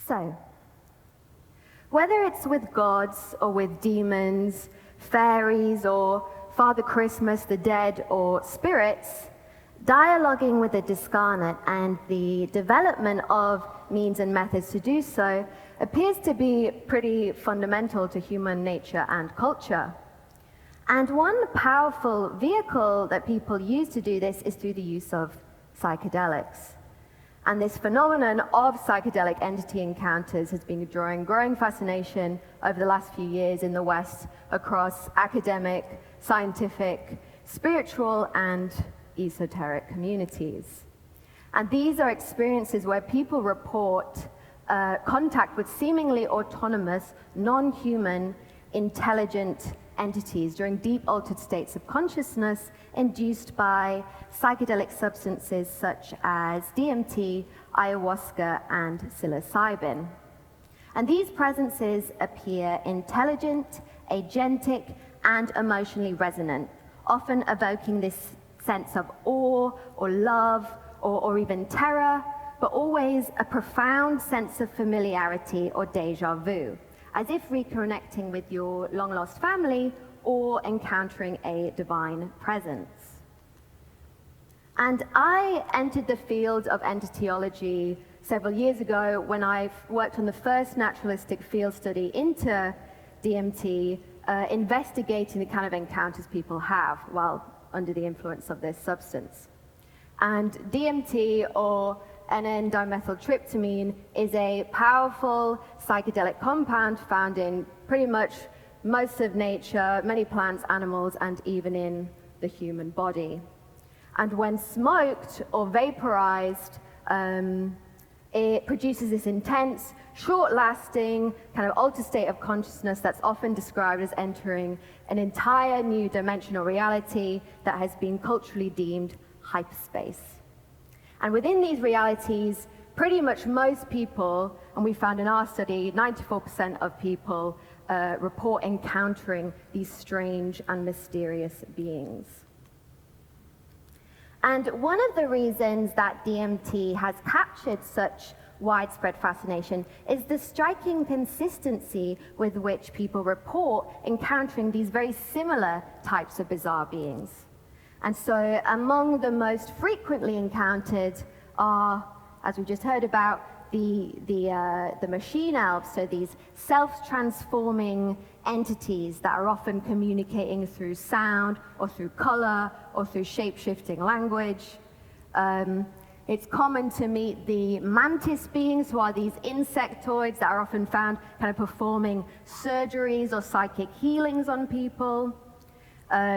So, whether it's with gods or with demons, fairies or Father Christmas, the dead or spirits, dialoguing with the discarnate and the development of means and methods to do so appears to be pretty fundamental to human nature and culture. And one powerful vehicle that people use to do this is through the use of psychedelics. And this phenomenon of psychedelic entity encounters has been drawing growing fascination over the last few years in the West across academic, scientific, spiritual, and esoteric communities. And these are experiences where people report contact with seemingly autonomous, non-human, intelligent entities during deep altered states of consciousness induced by psychedelic substances such as DMT, ayahuasca, and psilocybin. And these presences appear intelligent, agentic, and emotionally resonant, often evoking this sense of awe or love or even terror, but always a profound sense of familiarity or déjà vu, as if reconnecting with your long-lost family or encountering a divine presence. And I entered the field of entityology several years ago when I worked on the first naturalistic field study into DMT, investigating the kind of encounters people have while under the influence of this substance. And DMT, or N,N-dimethyltryptamine, is a powerful psychedelic compound found in pretty much most of nature, many plants, animals, and even in the human body. And when smoked or vaporized, it produces this intense, short-lasting, kind of altered state of consciousness that's often described as entering an entire new dimensional reality that has been culturally deemed hyperspace. And within these realities, pretty much most people, and we found in our study, 94% of people report encountering these strange and mysterious beings. And one of the reasons that DMT has captured such widespread fascination is the striking consistency with which people report encountering these very similar types of bizarre beings. And so among the most frequently encountered are, as we just heard about, the machine elves, so these self-transforming entities that are often communicating through sound or through color or through shape-shifting language. It's common to meet the mantis beings, who are these insectoids that are often found kind of performing surgeries or psychic healings on people.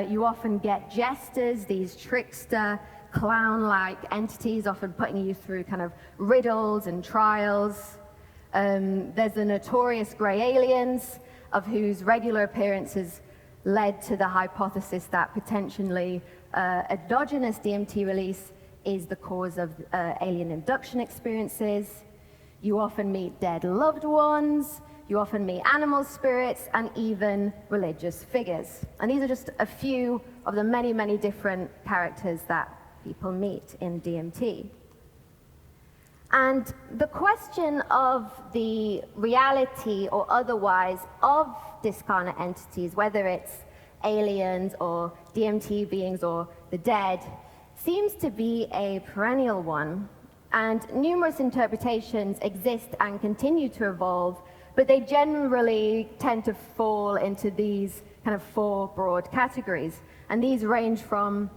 You often get jesters, these trickster, clown-like entities, often putting you through kind of riddles and trials. There's the notorious grey aliens, of whose regular appearances led to the hypothesis that potentially endogenous DMT release is the cause of alien abduction experiences. You often meet dead loved ones. You often meet animal spirits and even religious figures. And these are just a few of the many, many different characters that people meet in DMT. And the question of the reality or otherwise of discarnate entities, whether it's aliens or DMT beings or the dead, seems to be a perennial one. And numerous interpretations exist and continue to evolve, but they generally tend to fall into these kind of four broad categories. And these range from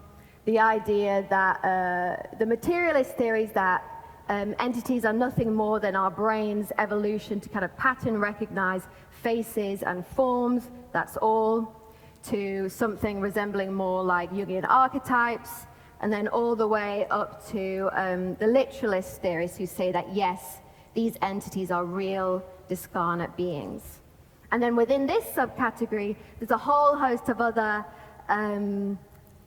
the idea that the materialist theories that entities are nothing more than our brain's evolution to kind of pattern recognize faces and forms, that's all, to something resembling more like Jungian archetypes, and then all the way up to the literalist theorists who say that yes, these entities are real discarnate beings. And then within this subcategory, there's a whole host of other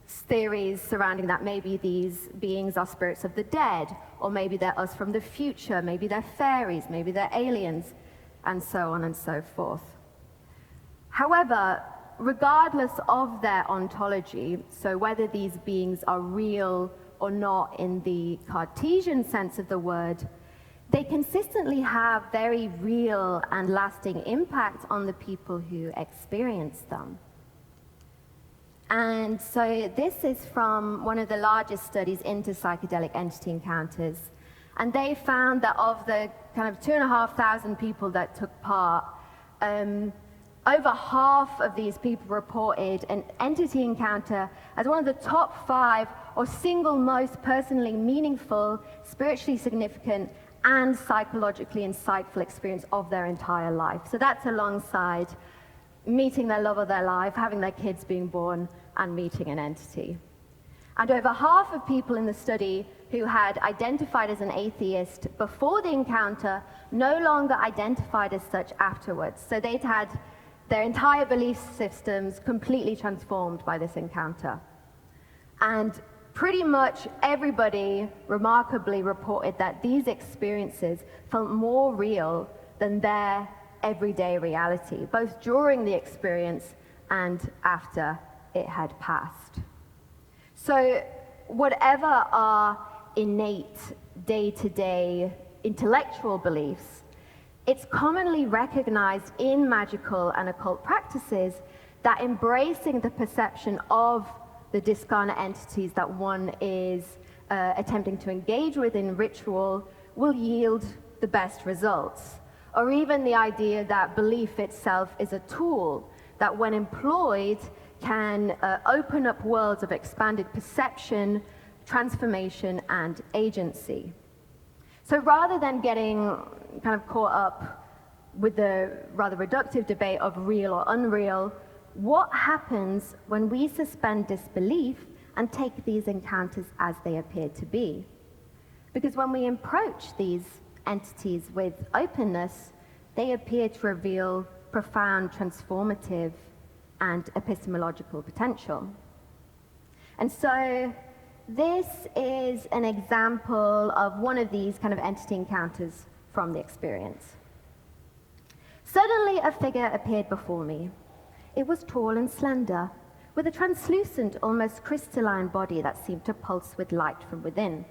theories surrounding that. Maybe these beings are spirits of the dead, or maybe they're us from the future, maybe they're fairies, maybe they're aliens, and so on and so forth. However, regardless of their ontology, so whether these beings are real or not in the Cartesian sense of the word, they consistently have very real and lasting impact on the people who experience them. And so this is from one of the largest studies into psychedelic entity encounters. And they found that of the kind of 2,500 people that took part, over half of these people reported an entity encounter as one of the top 5 or single most personally meaningful, spiritually significant, and psychologically insightful experience of their entire life. So that's alongside meeting their love of their life, having their kids being born, and meeting an entity. And over half of people in the study who had identified as an atheist before the encounter no longer identified as such afterwards. So they'd had their entire belief systems completely transformed by this encounter. And pretty much everybody remarkably reported that these experiences felt more real than their everyday reality, both during the experience and after it had passed. So whatever our innate day-to-day intellectual beliefs, it's commonly recognized in magical and occult practices that embracing the perception of the discarnate entities that one is attempting to engage with in ritual will yield the best results. Or even the idea that belief itself is a tool that when employed can open up worlds of expanded perception, transformation, and agency. So rather than getting kind of caught up with the rather reductive debate of real or unreal, what happens when we suspend disbelief and take these encounters as they appear to be? Because when we approach these entities with openness, they appear to reveal profound transformative and epistemological potential. And so this is an example of one of these kind of entity encounters from the experience. Suddenly a figure appeared before me. It was tall and slender, with a translucent, almost crystalline body that seemed to pulse with light from within.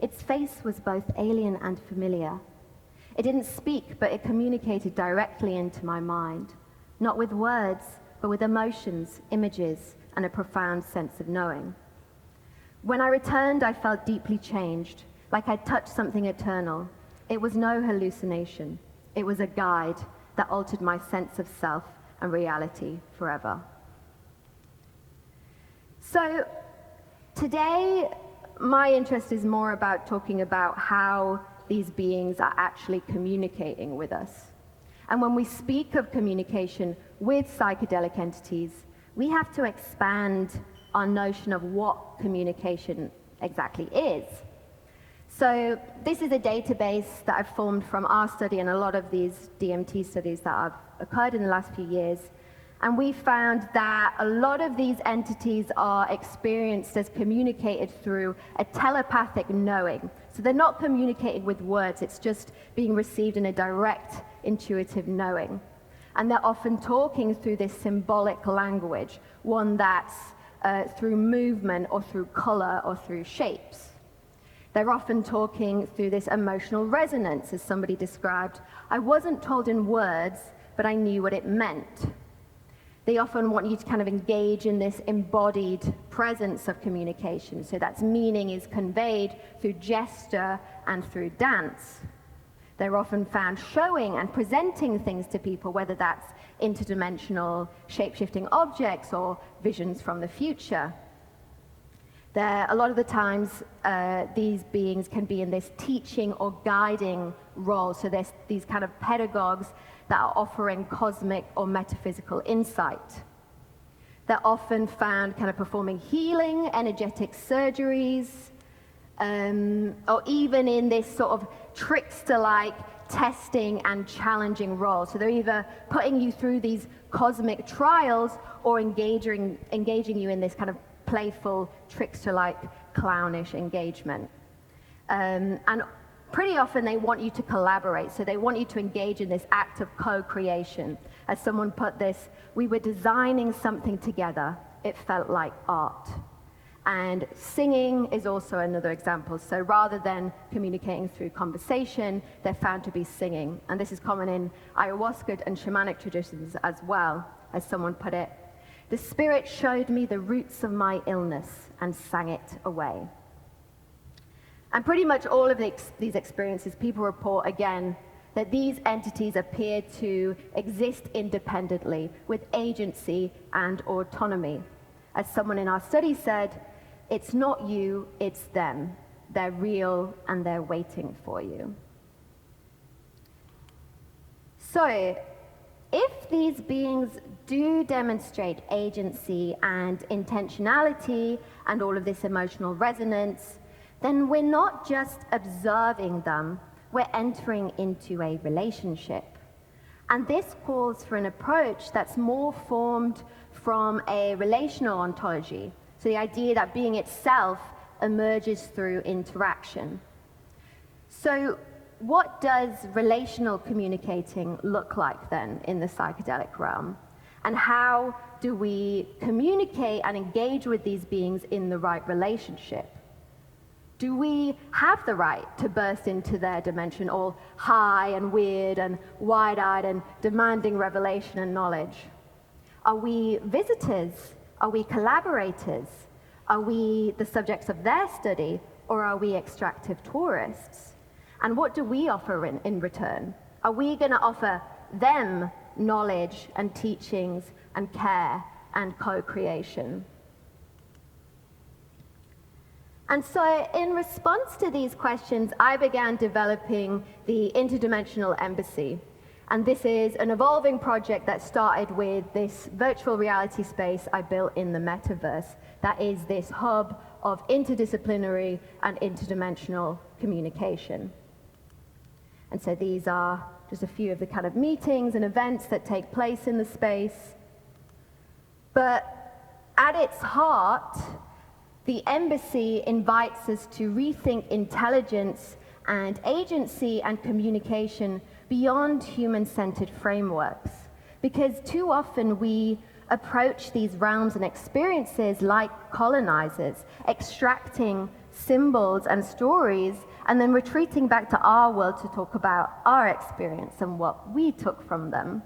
Its face was both alien and familiar. It didn't speak, but it communicated directly into my mind, not with words, but with emotions, images, and a profound sense of knowing. When I returned, I felt deeply changed, like I'd touched something eternal. It was no hallucination. It was a guide that altered my sense of self and reality forever. So today, my interest is more about talking about how these beings are actually communicating with us. And when we speak of communication with psychedelic entities, we have to expand our notion of what communication exactly is. So this is a database that I've formed from our study and a lot of these DMT studies that have occurred in the last few years. And we found that a lot of these entities are experienced as communicated through a telepathic knowing. So they're not communicating with words, it's just being received in a direct, intuitive knowing. And they're often talking through this symbolic language, one that's through movement or through color or through shapes. They're often talking through this emotional resonance, as somebody described. I wasn't told in words, but I knew what it meant. They often want you to kind of engage in this embodied presence of communication. So that's meaning is conveyed through gesture and through dance. They're often found showing and presenting things to people, whether that's interdimensional shape-shifting objects or visions from the future. A lot of the times, these beings can be in this teaching or guiding role. So there's these kind of pedagogues that are offering cosmic or metaphysical insight. They're often found kind of performing healing, energetic surgeries, or even in this sort of trickster-like testing and challenging role. So they're either putting you through these cosmic trials or engaging you in this kind of playful, trickster-like, clownish engagement. And pretty often they want you to collaborate, so they want you to engage in this act of co-creation. As someone put this, we were designing something together. It felt like art. And singing is also another example. So rather than communicating through conversation, they're found to be singing. And this is common in ayahuasca and shamanic traditions as well, as someone put it. The spirit showed me the roots of my illness and sang it away. And pretty much all of these experiences, people report again that these entities appear to exist independently with agency and autonomy. As someone in our study said, it's not you, it's them. They're real and they're waiting for you. So, if these beings do demonstrate agency and intentionality and all of this emotional resonance, then we're not just observing them, we're entering into a relationship. And this calls for an approach that's more formed from a relational ontology. So the idea that being itself emerges through interaction. So what does relational communicating look like then in the psychedelic realm? And how do we communicate and engage with these beings in the right relationship? Do we have the right to burst into their dimension all high and weird and wide-eyed and demanding revelation and knowledge? Are we visitors? Are we collaborators? Are we the subjects of their study, or are we extractive tourists? And what do we offer in return? Are we going to offer them knowledge and teachings and care and co-creation? And so in response to these questions, I began developing the Interdimensional Embassy. And this is an evolving project that started with this virtual reality space I built in the metaverse. That is this hub of interdisciplinary and interdimensional communication. And so these are just a few of the kind of meetings and events that take place in the space. But at its heart, the embassy invites us to rethink intelligence and agency and communication beyond human-centered frameworks. Because too often we approach these realms and experiences like colonizers, extracting symbols and stories, and then retreating back to our world to talk about our experience and what we took from them.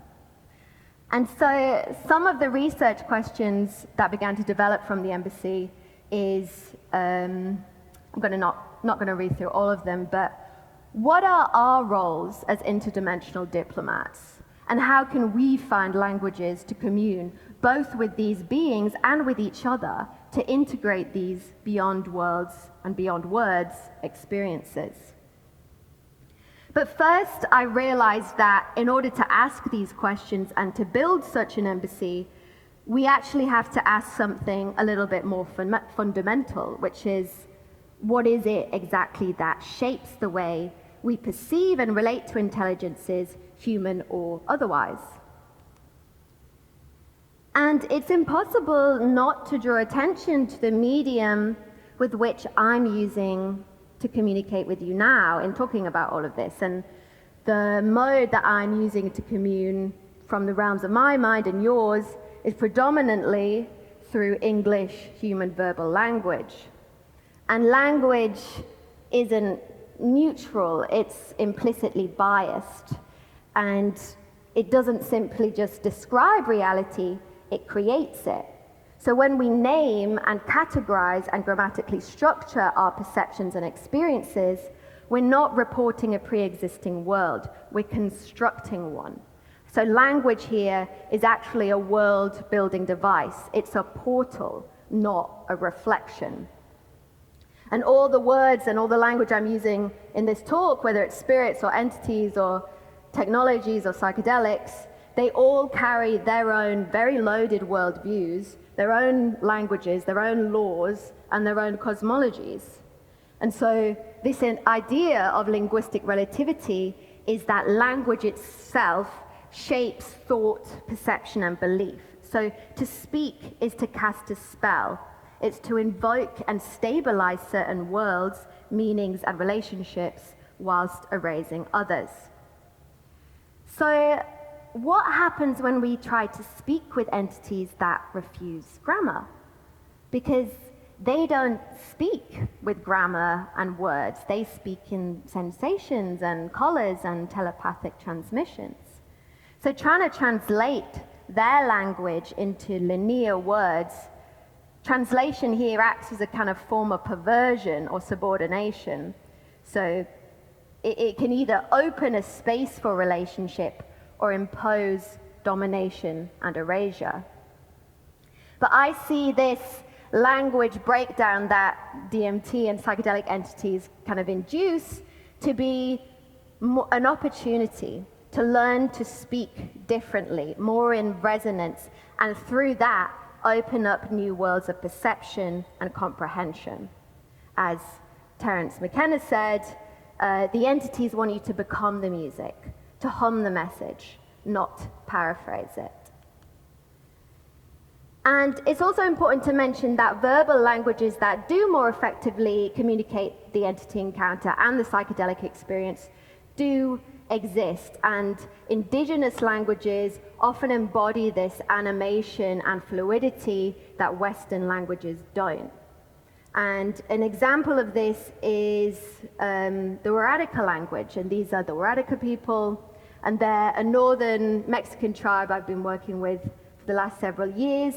And so some of the research questions that began to develop from the embassy is, I'm not going to read through all of them, but what are our roles as interdimensional diplomats? And how can we find languages to commune both with these beings and with each other to integrate these beyond worlds and beyond words experiences? But first, I realized that in order to ask these questions and to build such an embassy, we actually have to ask something a little bit more fundamental, which is, what is it exactly that shapes the way we perceive and relate to intelligences, human or otherwise? And it's impossible not to draw attention to the medium with which I'm using to communicate with you now in talking about all of this. And the mode that I'm using to commune from the realms of my mind and yours is predominantly through English human verbal language. And language isn't neutral, it's implicitly biased. And it doesn't simply just describe reality, it creates it. So when we name and categorize and grammatically structure our perceptions and experiences, we're not reporting a pre-existing world, we're constructing one. So language here is actually a world-building device. It's a portal, not a reflection. And all the words and all the language I'm using in this talk, whether it's spirits or entities or technologies or psychedelics, they all carry their own very loaded worldviews, their own languages, their own laws, and their own cosmologies. And so this idea of linguistic relativity is that language itself shapes thought, perception, and belief. So to speak is to cast a spell. It's to invoke and stabilize certain worlds, meanings, and relationships whilst erasing others. So what happens when we try to speak with entities that refuse grammar? Because they don't speak with grammar and words. They speak in sensations and colors and telepathic transmissions. So trying to translate their language into linear words, translation here acts as a kind of form of perversion or subordination. So it can either open a space for relationship or impose domination and erasure. But I see this language breakdown that DMT and psychedelic entities kind of induce to be an opportunity to learn to speak differently, more in resonance, and through that open up new worlds of perception and comprehension. As Terence McKenna said, the entities want you to become the music, to hum the message, not paraphrase it. And it's also important to mention that verbal languages that do more effectively communicate the entity encounter and the psychedelic experience do exist, and indigenous languages often embody this animation and fluidity that Western languages don't. And an example of this is the Huarática language, and these are the Huarática people, and they're a northern Mexican tribe I've been working with for the last several years,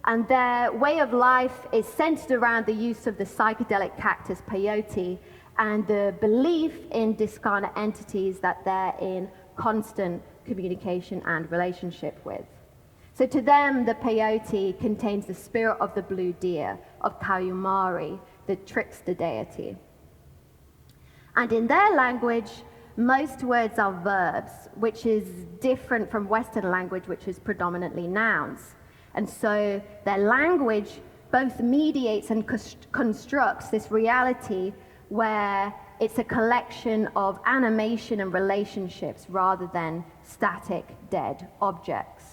and their way of life is centered around the use of the psychedelic cactus peyote and the belief in discarnate entities that they're in constant communication and relationship with. So to them, the peyote contains the spirit of the blue deer, of Kayumari, the trickster deity. And in their language, most words are verbs, which is different from Western language, which is predominantly nouns. And so their language both mediates and constructs this reality where it's a collection of animation and relationships rather than static, dead objects.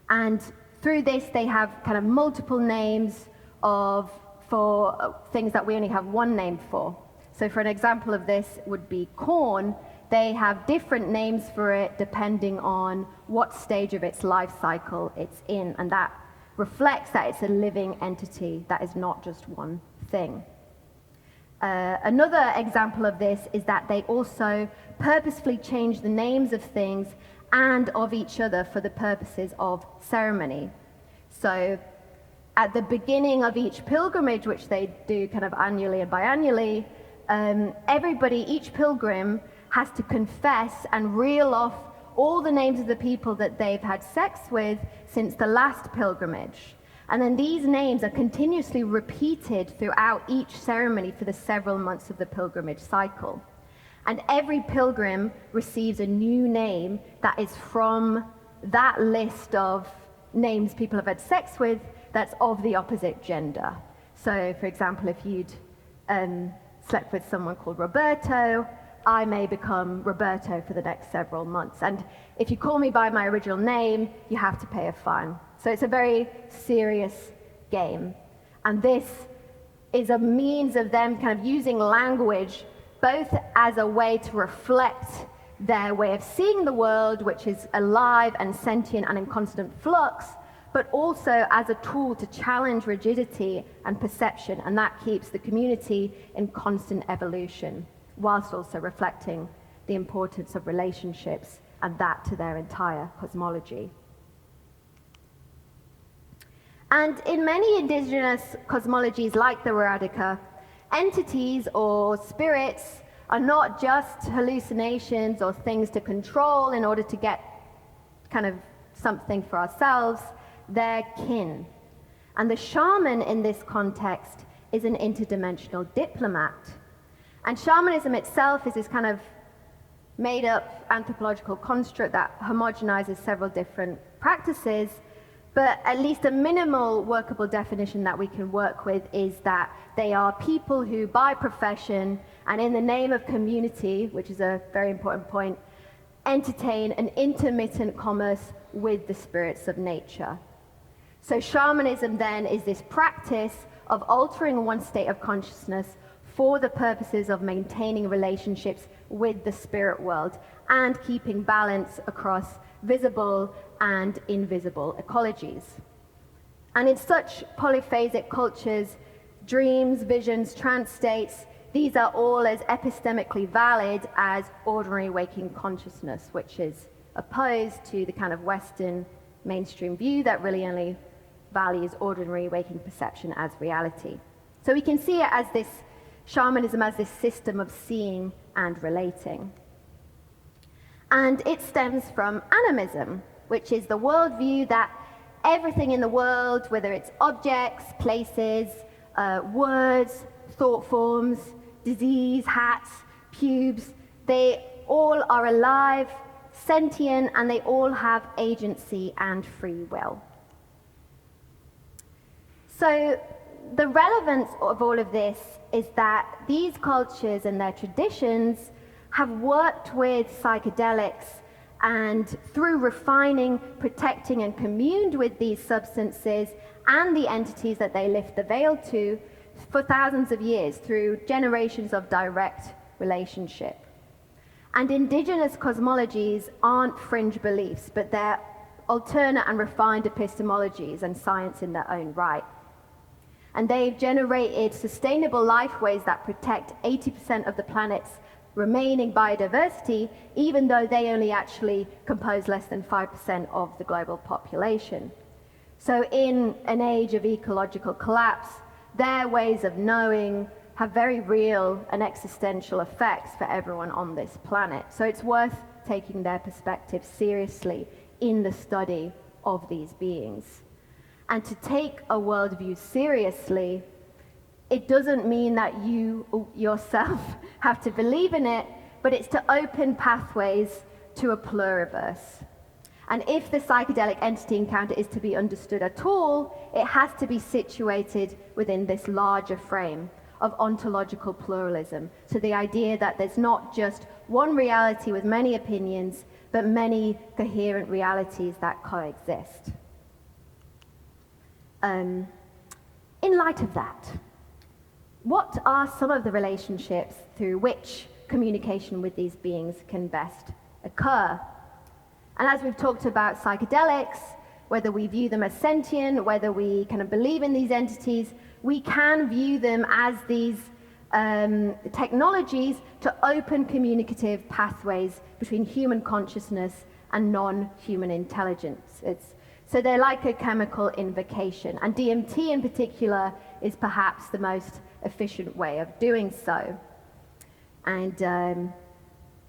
And through this, they have kind of multiple names for things that we only have one name for. So for an example of this would be corn. They have different names for it depending on what stage of its life cycle it's in, and that reflects that it's a living entity that is not just one thing. Another example of this is that they also purposefully change the names of things and of each other for the purposes of ceremony. So at the beginning of each pilgrimage, which they do kind of annually and biannually, each pilgrim has to confess and reel off all the names of the people that they've had sex with since the last pilgrimage. And then these names are continuously repeated throughout each ceremony for the several months of the pilgrimage cycle. And every pilgrim receives a new name that is from that list of names people have had sex with that's of the opposite gender. So, for example, if you'd slept with someone called Roberto, I may become Roberto for the next several months. And if you call me by my original name, you have to pay a fine. So it's a very serious game. And this is a means of them kind of using language both as a way to reflect their way of seeing the world, which is alive and sentient and in constant flux, but also as a tool to challenge rigidity and perception, and that keeps the community in constant evolution, whilst also reflecting the importance of relationships and that to their entire cosmology. And in many indigenous cosmologies like the Huarática, entities or spirits are not just hallucinations or things to control in order to get kind of something for ourselves. They're kin. And the shaman in this context is an interdimensional diplomat. And shamanism itself is this kind of made-up anthropological construct that homogenizes several different practices, but at least a minimal workable definition that we can work with is that they are people who, by profession and in the name of community, which is a very important point, entertain an intermittent commerce with the spirits of nature. So shamanism then is this practice of altering one's state of consciousness for the purposes of maintaining relationships with the spirit world and keeping balance across visible and invisible ecologies. And in such polyphasic cultures, dreams, visions, trance states, these are all as epistemically valid as ordinary waking consciousness, which is opposed to the kind of Western mainstream view that really only values ordinary waking perception as reality. So we can see it as this shamanism as this system of seeing and relating. And it stems from animism, which is the worldview that everything in the world, whether it's objects, places, words, thought forms, disease, hats, pubes, they all are alive, sentient, and they all have agency and free will. So the relevance of all of this is that these cultures and their traditions have worked with psychedelics, and through refining, protecting, and communed with these substances and the entities that they lift the veil to for thousands of years through generations of direct relationship. And indigenous cosmologies aren't fringe beliefs, but they're alternate and refined epistemologies and science in their own right. And they've generated sustainable lifeways that protect 80% of the planet's remaining biodiversity, even though they only actually compose less than 5% of the global population. So in an age of ecological collapse, their ways of knowing have very real and existential effects for everyone on this planet. So it's worth taking their perspective seriously in the study of these beings. And to take a worldview seriously, it doesn't mean that you yourself have to believe in it, but it's to open pathways to a pluriverse. And if the psychedelic entity encounter is to be understood at all, it has to be situated within this larger frame of ontological pluralism. So the idea that there's not just one reality with many opinions, but many coherent realities that coexist. In light of that, what are some of the relationships through which communication with these beings can best occur? And as we've talked about psychedelics, whether we view them as sentient, whether we kind of believe in these entities, we can view them as these technologies to open communicative pathways between human consciousness and non-human intelligence. So they're like a chemical invocation, and DMT in particular is perhaps the most efficient way of doing so. And I'm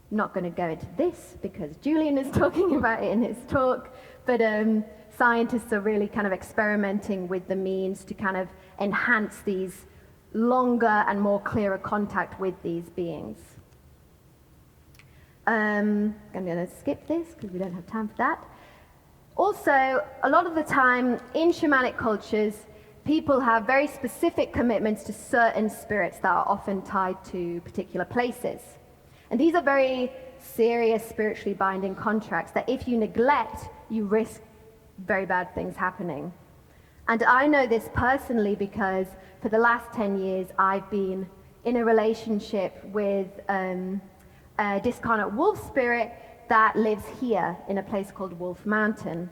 not going to go into this because Julian is talking about it in his talk, but scientists are really kind of experimenting with the means to kind of enhance these longer and more clearer contact with these beings. I'm going to skip this because we don't have time for that. Also, a lot of the time in shamanic cultures, people have very specific commitments to certain spirits that are often tied to particular places. And these are very serious spiritually binding contracts that if you neglect, you risk very bad things happening. And I know this personally because for the last 10 years, I've been in a relationship with a Discarnate wolf spirit that lives here in a place called Wolf Mountain.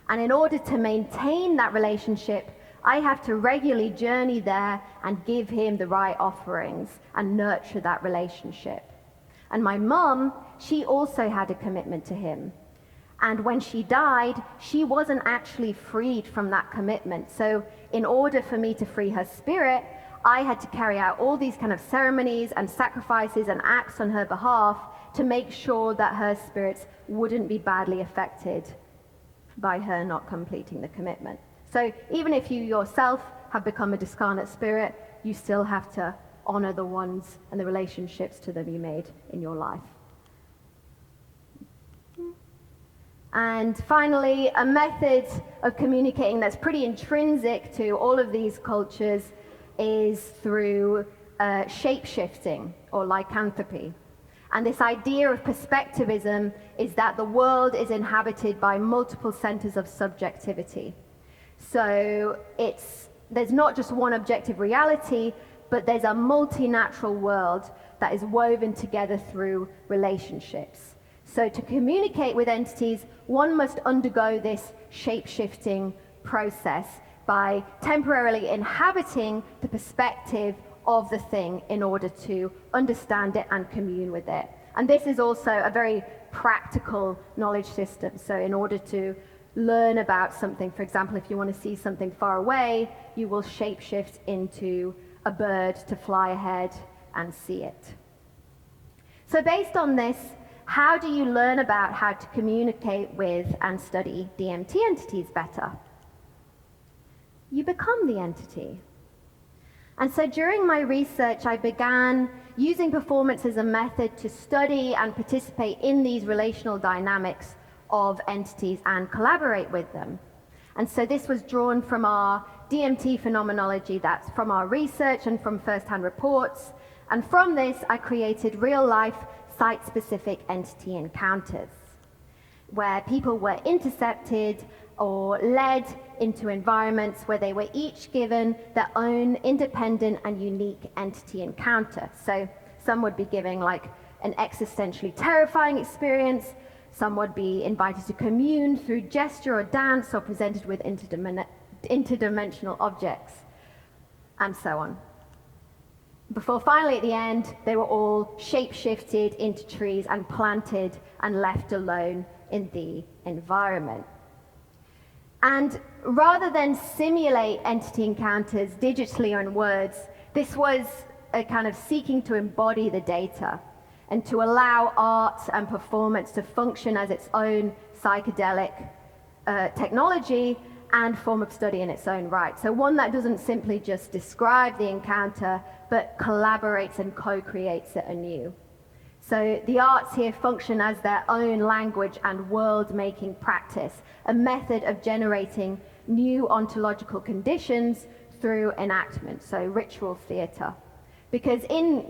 And in order to maintain that relationship, I have to regularly journey there and give him the right offerings and nurture that relationship. And my mum, she also had a commitment to him. And when she died, she wasn't actually freed from that commitment. So in order for me to free her spirit, I had to carry out all these kind of ceremonies and sacrifices and acts on her behalf to make sure that her spirits wouldn't be badly affected by her not completing the commitment. So even if you yourself have become a discarnate spirit, you still have to honor the ones and the relationships to them you made in your life. And finally, a method of communicating that's pretty intrinsic to all of these cultures is through shape-shifting or lycanthropy. And this idea of perspectivism is that the world is inhabited by multiple centers of subjectivity. So there's not just one objective reality, but there's a multi-natural world that is woven together through relationships. So to communicate with entities, one must undergo this shape-shifting process by temporarily inhabiting the perspective of the thing in order to understand it and commune with it. And this is also a very practical knowledge system. So in order to learn about something, for example, if you want to see something far away, you will shapeshift into a bird to fly ahead and see it. So based on this, how do you learn about how to communicate with and study DMT entities better? You become the entity. And so during my research, I began using performance as a method to study and participate in these relational dynamics of entities and collaborate with them. And so this was drawn from our DMT phenomenology, that's from our research and from first-hand reports. And from this, I created real-life site-specific entity encounters, where people were intercepted or led into environments where they were each given their own independent and unique entity encounter. So some would be giving like an existentially terrifying experience, some would be invited to commune through gesture or dance, or presented with interdimensional objects, and so on. Before finally at the end, they were all shape-shifted into trees and planted and left alone in the environment. And rather than simulate entity encounters digitally or in words, this was a kind of seeking to embody the data and to allow art and performance to function as its own psychedelic technology and form of study in its own right. So one that doesn't simply just describe the encounter, but collaborates and co-creates it anew. So the arts here function as their own language and world-making practice, a method of generating new ontological conditions through enactment, so ritual theatre. Because in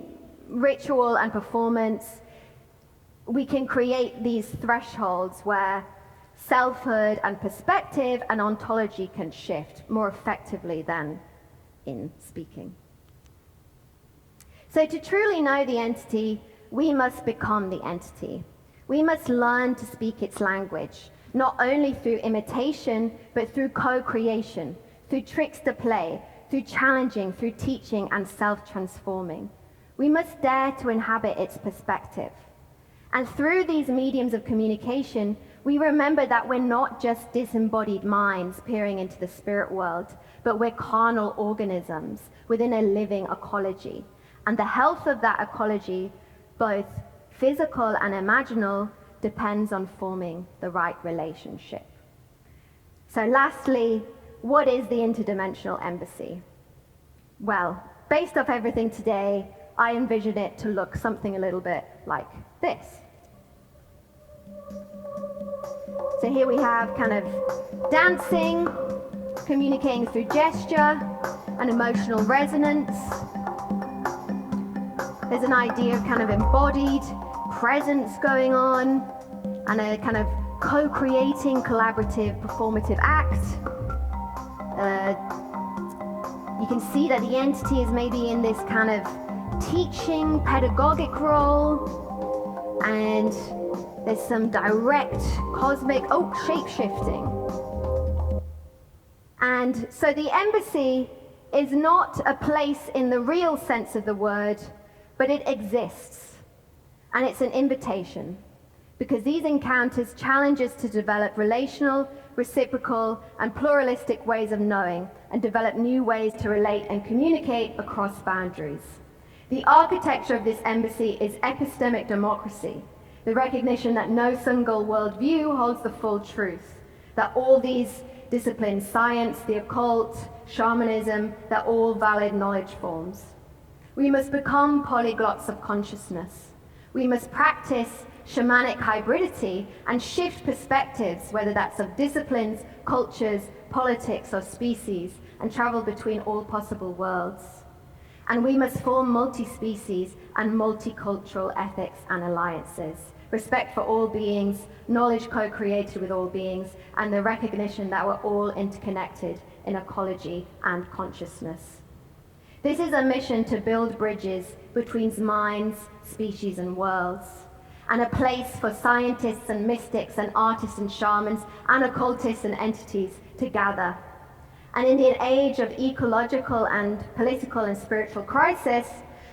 ritual and performance, we can create these thresholds where selfhood and perspective and ontology can shift more effectively than in speaking. So to truly know the entity, we must become the entity. We must learn to speak its language, not only through imitation, but through co-creation, through trickster play, through challenging, through teaching and self-transforming. We must dare to inhabit its perspective. And through these mediums of communication, we remember that we're not just disembodied minds peering into the spirit world, but we're carnal organisms within a living ecology. And the health of that ecology, both physical and imaginal, depends on forming the right relationship. So lastly, what is the interdimensional embassy? Well, based off everything today, I envision it to look something a little bit like this. So here we have kind of dancing, communicating through gesture and emotional resonance. There's an idea of kind of embodied presence going on and a kind of co-creating collaborative performative act. You can see that the entity is maybe in this kind of teaching pedagogic role, and there's some direct cosmic shape-shifting. And so the embassy is not a place in the real sense of the word, but it exists, and it's an invitation, because these encounters challenge us to develop relational, reciprocal, and pluralistic ways of knowing, and develop new ways to relate and communicate across boundaries. The architecture of this embassy is epistemic democracy, the recognition that no single worldview holds the full truth, that all these disciplines, science, the occult, shamanism, they're all valid knowledge forms. We must become polyglots of consciousness. We must practice shamanic hybridity and shift perspectives, whether that's of disciplines, cultures, politics, or species, and travel between all possible worlds. And we must form multi-species and multicultural ethics and alliances, respect for all beings, knowledge co-created with all beings, and the recognition that we're all interconnected in ecology and consciousness. This is a mission to build bridges between minds, species, and worlds, and a place for scientists and mystics and artists and shamans and occultists and entities to gather. And in the age of ecological and political and spiritual crisis,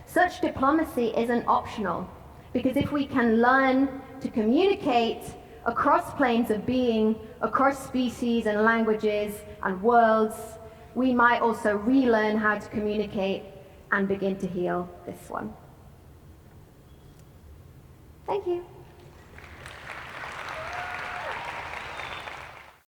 such diplomacy isn't optional. Because if we can learn to communicate across planes of being, across species and languages and worlds, we might also relearn how to communicate and begin to heal this one. Thank you.